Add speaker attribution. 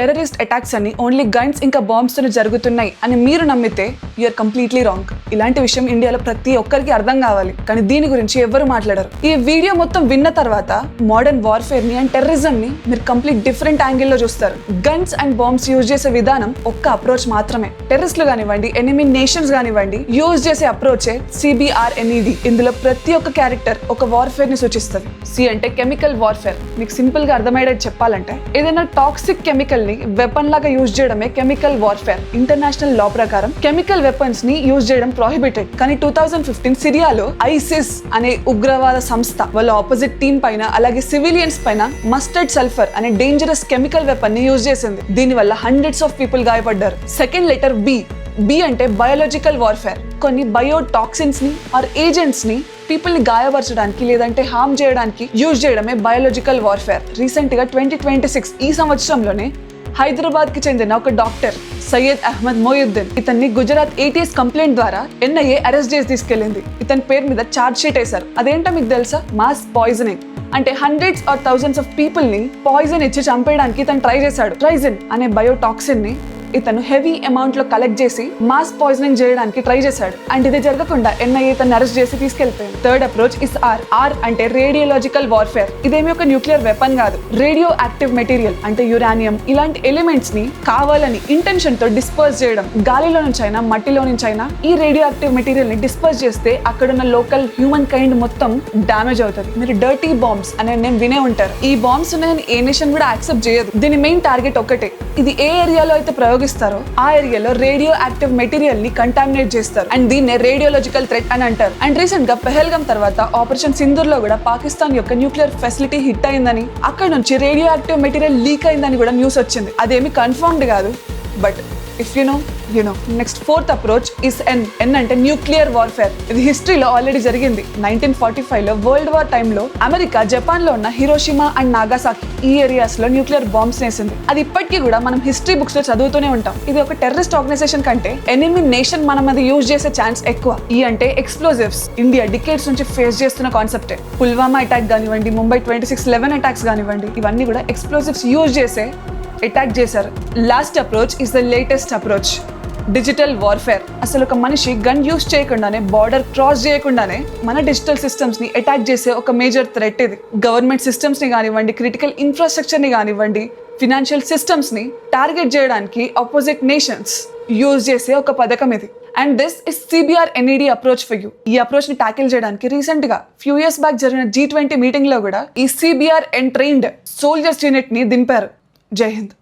Speaker 1: Terrorist attacks అన్ని only guns ఇంకా bombs తో జరుగుతున్నాయి అని మీరు నమ్మితే యూఆర్ కంప్లీట్లీ రాంగ్. ఇలాంటి విషయం ఇండియాలో ప్రతి ఒక్కరికి అర్థం కావాలి, కానీ దీని గురించి ఎవరు మాట్లాడరు. ఈ వీడియో మొత్తం విన్న తర్వాత మోడర్న్ వార్ఫేర్ ని అండ్ టెర్రరిజం ని మీరు కంప్లీట్ డిఫరెంట్ యాంగిల్ లో చూస్తారు. గన్స్ అండ్ బాంబ్స్ యూజ్ చేసే విధానం ఒక్క అప్రోచ్ మాత్రమే. టెర్రరిస్టులు కానివ్వండి, ఎనిమీ నేషన్స్ కానివ్వండి, యూజ్ చేసే అప్రోచే CBRNED. ఇందులో ప్రతి ఒక్క క్యారెక్టర్ ఒక వార్ఫేర్ ని సూచిస్తుంది. సి అంటే కెమికల్ వార్ఫేర్. మీకు సింపుల్ గా అర్థమయ్యేది చెప్పాలంటే ఏదైనా టాక్సిక్ కెమికల్ ని వెపన్ లాగా యూజ్ చేయడమే కెమికల్ వార్ఫేర్. ఇంటర్నేషనల్ లా ప్రకారం కెమికల్ వెపన్స్ ని యూజ్ చేయడం ప్రొహిబిటెడ్. కానీ 2015 సిరియాలో ఐసిస్ అనే ఉగ్రవాద సంస్థ వాళ్ళ ఆపోజిట్ టీం పైన అలాగే సివిలియన్స్ పైన మస్టర్డ్ సల్ఫర్ అనే డేంజరస్ కెమికల్ వెపన్ ని యూజ్ చేసింది. దీని వల్ల హండ్రెడ్స్ ఆఫ్ పీపుల్ గాయపడ్డారు. సెకండ్ లెటర్ బి అంటే బయోలాజికల్ వార్ఫేర్. కొన్ని బయోటాక్సిన్స్ ని ఆర్ ఏజెంట్స్ ని పీపుల్ ని గాయపరచడానికి లేదంటే హార్మ్ చేయడానికి యూజ్ చేయడమే బయోలాజికల్ వార్ఫేర్. రీసెంట్ గా 2026 ఈ సంవత్సరంలోనే హైదరాబాద్ కి చెందిన ఒక డాక్టర్ సయ్యద్ అహ్మద్ మొయిద్దీన్, ఇతన్ని గుజరాత్ ATS కంప్లైంట్ ద్వారా NIA అరెస్ట్ చేసి తీసుకెళ్లింది. ఇతని పేరు మీద ఛార్జ్ షీట్ వేశారు. అదేంటో మీకు తెలుసా? Mass poisoning. అంటే hundreds or thousands of people ని పాయిజన్ ఇచ్చి చంపేయడానికి ఇతను ట్రై చేశాడు. ట్రైజిన్ అనే బయోటాక్సిన్ ని ఇతను హెవీ అమౌంట్ లో కలెక్ట్ చేసి మాస్ పాయిజనింగ్ చేయడానికి ట్రై చేశాడు. అండ్ ఇది జరగకుండా NIA ఇతన్ని అరెస్ట్ చేసి తీసుకెళ్లిపోయింది. థర్డ్ అప్రోచ్ ఇస్ ఆర్ అంటే రేడియోలాజికల్ వార్ఫేర్. ఇదేమి ఒక న్యూక్లియర్ వెపన్ కాదు. రేడియో యాక్టివ్ మెటీరియల్ అంటే యురానియం ఇలాంటి ఎలిమెంట్స్ ని కావాలని ఇంటెన్షన్ తో డిస్పర్స్ చేయడం. గాలిలో నుంచి అయినా మట్టిలో నుంచి అయినా ఈ రేడియో యాక్టివ్ మెటీరియల్ ని డిస్పర్స్ చేస్తే అక్కడున్న లోకల్ హ్యూమన్ కైండ్ మొత్తం డ్యామేజ్ అవుతుంది. మీరు డర్టీ బాంబ్స్ అనే నేమ్ వినే ఉంటారు. ఈ బాంబ్స్ ఉన్నాయని ఏ నేషన్ కూడా యాక్సెప్ట్ చేయదు. దీని మెయిన్ టార్గెట్ ఒక్కటే. ఇది ఏ ఏరియాలో అయితే ప్రయోగిస్తారో ఆ ఏరియాలో రేడియో యాక్టివ్ మెటీరియల్ ని కంటామినేట్ చేస్తారు. అండ్ దీన్నే రేడియోలాజికల్ థ్రెట్ అని అంటారు. అండ్ రీసెంట్ గా పెహల్గాం తర్వాత ఆపరేషన్ సింధూర్ లో కూడా పాకిస్తాన్ యొక్క న్యూక్లియర్ ఫెసిలిటీ హిట్ అయిందని, అక్కడ నుంచి రేడియో యాక్టివ్ మెటీరియల్ లీక్ అయిందని కూడా న్యూస్ వచ్చింది. అదేమి కన్ఫర్మ్డ్ కాదు, but if you know you know. Next fourth approach is N అంటే న్యూక్లియర్ వార్ఫేర్. ఇది హిస్టరీలో ఆల్రెడీ జరిగింది. 1945 లో వరల్డ్ వార్ టైంలో అమెరికా జపాన్ లో ఉన్న హిరోషిమా అండ్ నాగాసాకి ఈ ఏరియాస్ లో న్యూక్లియర్ బాంబ్స్ వేసింది. అది ఇప్పటికీ కూడా మనం హిస్టరీ బుక్స్ లో చదువుతూనే ఉంటాం. ఇది ఒక టెర్రరిస్ట్ ఆర్గనైజేషన్ కంటే ఎనిమీ నేషన్ మన మీద యూజ్ చేసే ఛాన్స్ ఎక్కువ. ఈ అంటే ఎక్స్ప్లోజివ్స్. ఇండియా డికేడ్స్ నుంచి ఫేస్ చేస్తున్న కాన్సెప్టే. పుల్వామా అటాక్ కానివ్వండి, ముంబై 26/11 అటాక్స్ కానివ్వండి, ఇవన్నీ కూడా ఎక్స్ప్లోజివ్స్ యూజ్ చేసే అటాక్ చేశారు. Last approach is the latest approach, digital warfare. అసలు ఒక మనిషి గన్ యూజ్ చేయకుండానే, బార్డర్ క్రాస్ చేయకుండానే మన డిజిటల్ సిస్టమ్స్ ని అటాక్ చేసే ఒక మేజర్ థ్రెట్ ఇది. గవర్నమెంట్ సిస్టమ్స్ ని కానివ్వండి, క్రిటికల్ ఇన్ఫ్రాస్ట్రక్చర్ ని కానివ్వండి, ఫినాన్షియల్ సిస్టమ్స్ ని టార్గెట్ చేయడానికి ఆపోజిట్ నేషన్స్ యూజ్ చేసే ఒక పథకం ఇది. And this is CBRNED approach for you. ఈ అప్రోచ్ ని టాకిల్ చేయడానికి రీసెంట్ గా ఫ్యూ ఇయర్స్ బ్యాక్ జరిగిన G20 మీటింగ్ లో కూడా ఈ CBRN ట్రైన్డ్ సోల్జర్స్ యూనిట్ ని దింపారు. జై హింద్.